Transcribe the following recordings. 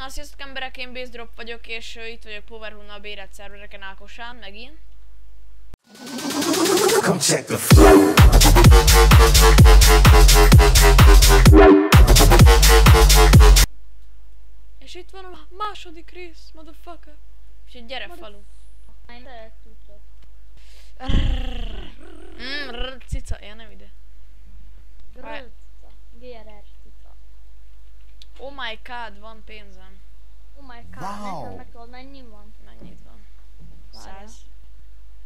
Na, sziasztok emberek, én Basedrop vagyok, és itt vagyok Powerhunnal bérelt szervereken Ákosán, megint. Come check the flow. És itt van a második rész, motherfucker. Úgyhogy gyere falu. Cica, ja nem ide. GRR cica. Oh my god, van pénzem. Oh my god, Wow. nekem meg tudod mennyi van? Mennyit van? 100.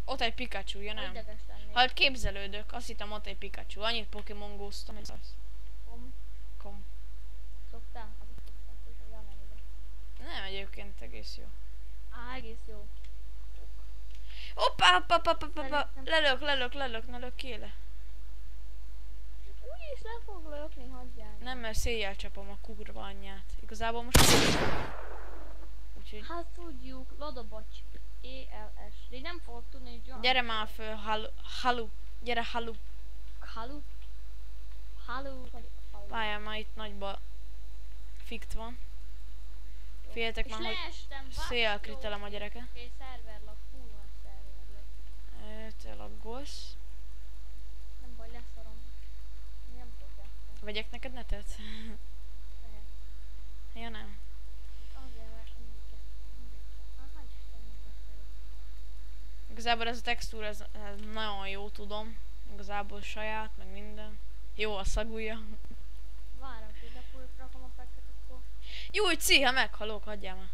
Ott egy Pikachu, ja nem? Ideges lennék. Hát képzelődök, azt hittem ott egy Pikachu. Annyit Pokémon Go-ztam, hogy az. Kom. Szoktál? Azok szokták, hogy olyan nem ide. Nem, egyébként egész jó. Egész jó. Hoppá, lelök, ne lök ki le. Úgyis le fog lökni, hagyjál. Nem, mert széjjel csapom a kurva anyját. Igazából most... Úgyhogy... Hát tudjuk, Lodobocs. ELS. De így nem fogod tudni, hogy olyan. Gyere már föl, halu. Gyere, halu. Halu? Halu? Várjál, már itt nagyba fikt van. Figyeljetek És már, hogy leestem, széjjel kritelem a gyereke. Oké, szerverlag, kurva szerverlag. Te laggolsz. Nem baj, leszarom. Nem tudok játszani. Vegyek neked netet? Lehet. Ja nem. Azért, mert mindig. Aha, Istenem, beszélek. Igazából ez a textúra, ez nagyon jó, tudom. Igazából saját, meg minden. Jó a szagúja. Várom, hogy ide rakom a pekket, akkor... Jó, hogy szíha, meghalok, hagyjál már.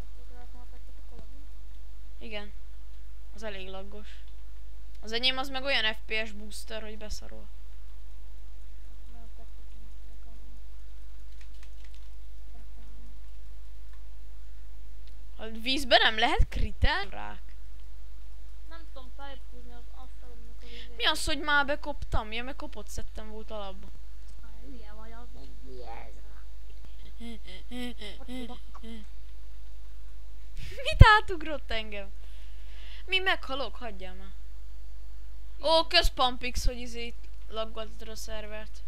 Akkor rakom a pekket, akkor login. Igen. Az elég laggos. Az enyém az meg olyan FPS booster, hogy beszarol. Akkor a pekket nem rakom. A vízben nem lehet kritel? Rák. Nem tudom felhúzni az asztalomnak a vizét. Mi az, hogy már bekoptam? Ja, meg kopott szettem volt alapban. Hülye vagy, az nem hülye ez. Mit átugrott engem? Mi meghalok? Hagyjál már. Ó, közpampix, hogy izét laggatod a szervert.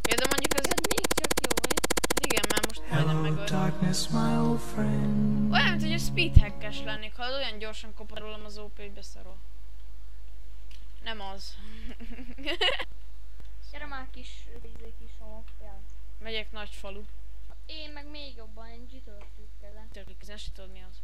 Ja, de mondjuk ez... Ez még csak jó, hogy? Hát igen, már most majdnem Hello, megöl. darkness, my old friend. Olyan, mint hogy egy speedhackes lennék, ha olyan gyorsan kopad rólam az OP, hogy beszarol. Nem az. Gyere már kis homokfél. Megyek nagy falu. Én meg még jobban, én zsitörtük vele. Törlik, ez nem tudod mi az.